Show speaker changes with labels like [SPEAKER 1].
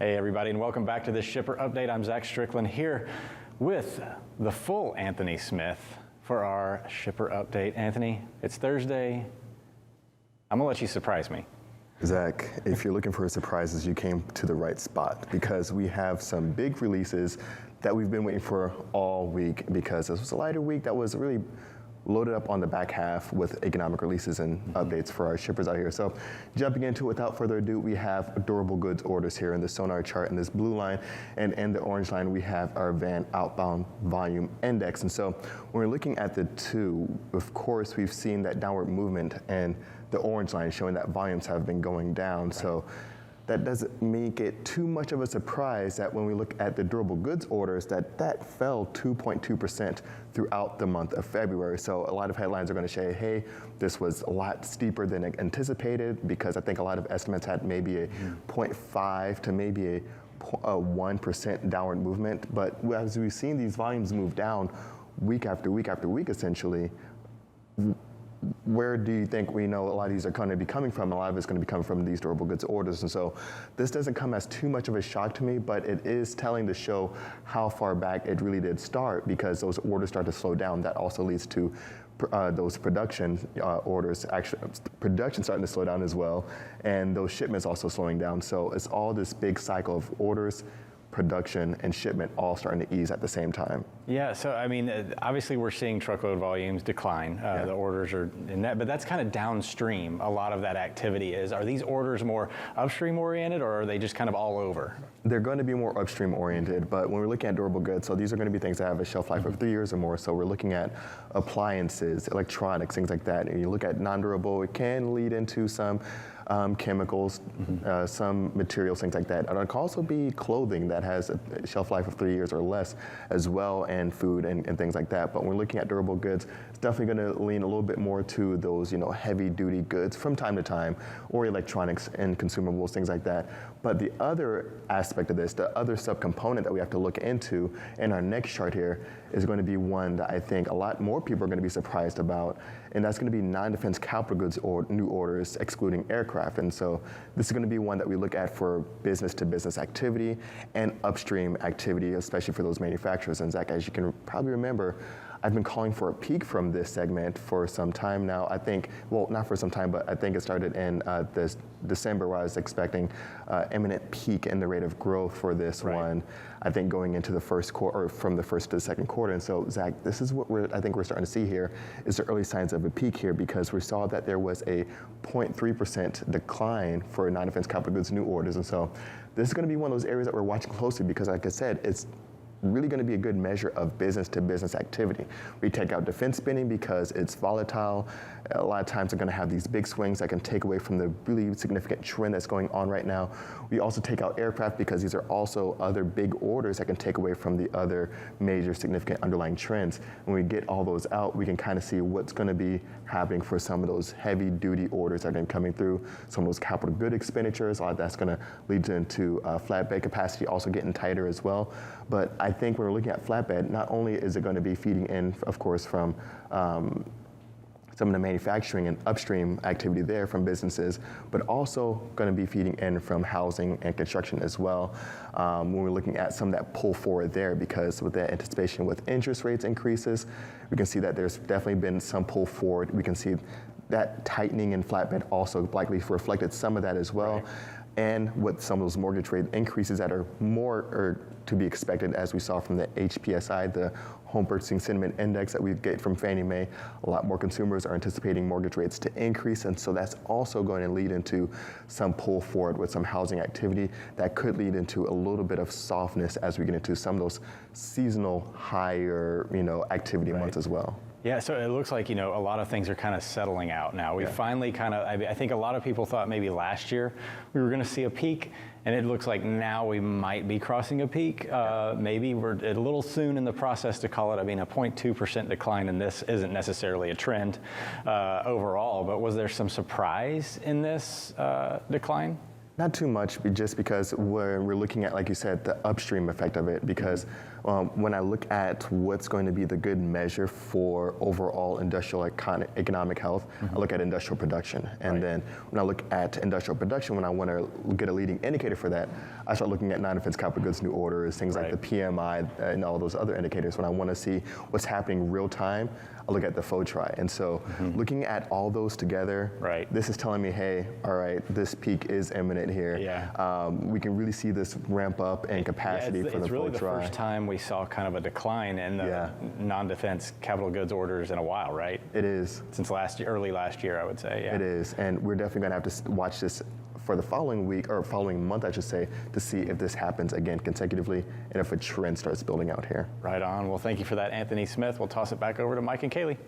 [SPEAKER 1] Hey everybody, and welcome back to this Shipper Update. I'm Zach Strickland here with the full Anthony Smith for our Shipper Update. Anthony, it's Thursday. I'm gonna let you surprise me.
[SPEAKER 2] Zach, if you're looking for surprises, you came to the right spot because we have some big releases that we've been waiting for all week because this was a lighter week that was really loaded up on the back half with economic releases and updates for our shippers out here. So jumping into it, without further ado, we have durable goods orders here in the Sonar chart in this blue line, and in the orange line we have our van outbound volume index. And so when we're looking at the two, of course we've seen that downward movement, and the orange line showing that volumes have been going down. Right. So that doesn't make it too much of a surprise that when we look at the durable goods orders, that fell 2.2% throughout the month of February. So a lot of headlines are going to say, hey, this was a lot steeper than anticipated, because I think a lot of estimates had maybe a 0.5 to maybe a 1% downward movement. But as we've seen these volumes move down week after week after week, essentially, where do you think we know a lot of these are going to be coming from? A lot of it's going to be coming from these durable goods orders. And so this doesn't come as too much of a shock to me, but it is telling the show how far back it really did start, because those orders start to slow down. That also leads to those production orders, actually production starting to slow down as well, and those shipments also slowing down. So it's all this big cycle of orders, production, and shipment all starting to ease at the same time.
[SPEAKER 1] Yeah, so I mean, obviously we're seeing truckload volumes decline. The orders are in that, but that's kind of downstream. A lot of that activity is. Are these orders more upstream oriented, or are they just kind of all over?
[SPEAKER 2] They're going to be more upstream oriented, but when we're looking at durable goods, so these are going to be things that have a shelf life of 3 years or more. So we're looking at appliances, electronics, things like that. And you look at non-durable, it can lead into some chemicals, some materials, things like that. And it can also be clothing that has a shelf life of 3 years or less as well, and food and things like that. But when we're looking at durable goods, it's definitely going to lean a little bit more to those, heavy duty goods from time to time, or electronics and consumables, things like that. But the other aspect of this, the other subcomponent that we have to look into in our next chart here, is going to be one that I think a lot more people are going to be surprised about, and that's going to be non-defense capital goods or new orders excluding aircraft. And so this is going to be one that we look at for business-to-business activity and upstream activity, especially for those manufacturers. And Zach, as you can probably remember, I've been calling for a peak from this segment for some time now. I think, well, not for some time, but I think it started in this December, where I was expecting imminent peak in the rate of growth for this one. I think going into the first quarter, or from the first to the second quarter. And so, Zach, this is what I think we're starting to see here, is the early signs of a peak here, because we saw that there was a 0.3% decline for non-defense capital goods new orders. And so this is going to be one of those areas that we're watching closely, because like I said, it's really going to be a good measure of business-to-business activity. We take out defense spending because it's volatile. A lot of times they're going to have these big swings that can take away from the really significant trend that's going on right now. We also take out aircraft because these are also other big orders that can take away from the other major significant underlying trends. When we get all those out, we can kind of see what's going to be happening for some of those heavy-duty orders that are going to be coming through, some of those capital good expenditures. A lot of that's going to lead into flatbed capacity also getting tighter as well. But I think when we're looking at flatbed, not only is it going to be feeding in, of course, from some of the manufacturing and upstream activity there from businesses, but also going to be feeding in from housing and construction as well. When we're looking at some of that pull forward there, because with that anticipation with interest rates increases, we can see that there's definitely been some pull forward. We can see that tightening in flatbed also likely reflected some of that as well. Right. And with some of those mortgage rate increases that are more to be expected, as we saw from the HPSI, the Home Purchasing Sentiment Index that we get from Fannie Mae, a lot more consumers are anticipating mortgage rates to increase, and so that's also going to lead into some pull forward with some housing activity that could lead into a little bit of softness as we get into some of those seasonal higher, activity months as well.
[SPEAKER 1] Yeah, so it looks like, a lot of things are kind of settling out now. We finally I think a lot of people thought maybe last year we were going to see a peak, and it looks like now we might be crossing a peak. Maybe we're a little soon in the process to call it. I mean, a 0.2% decline in this isn't necessarily a trend overall, but was there some surprise in this decline?
[SPEAKER 2] Not too much, just because we're looking at, like you said, the upstream effect of it, because When I look at what's going to be the good measure for overall industrial economic health, I look at industrial production. And then when I look at industrial production, when I want to get a leading indicator for that, I start looking at non-defense capital goods new orders, things like the PMI and all those other indicators. When I want to see what's happening real time, I look at the FOTRI. And so looking at all those together, this is telling me, hey, all right, this peak is imminent here. We can really see this ramp up in capacity for the FOTRI.
[SPEAKER 1] It's really the first time we saw kind of a decline in the non-defense capital goods orders in a while, right?
[SPEAKER 2] It is.
[SPEAKER 1] Since early last year, I would say,
[SPEAKER 2] It is, and we're definitely gonna have to watch this for the following week, or following month, I should say, to see if this happens again consecutively and if a trend starts building out here.
[SPEAKER 1] Right on. Well, thank you for that, Anthony Smith. We'll toss it back over to Mike and Kaylee.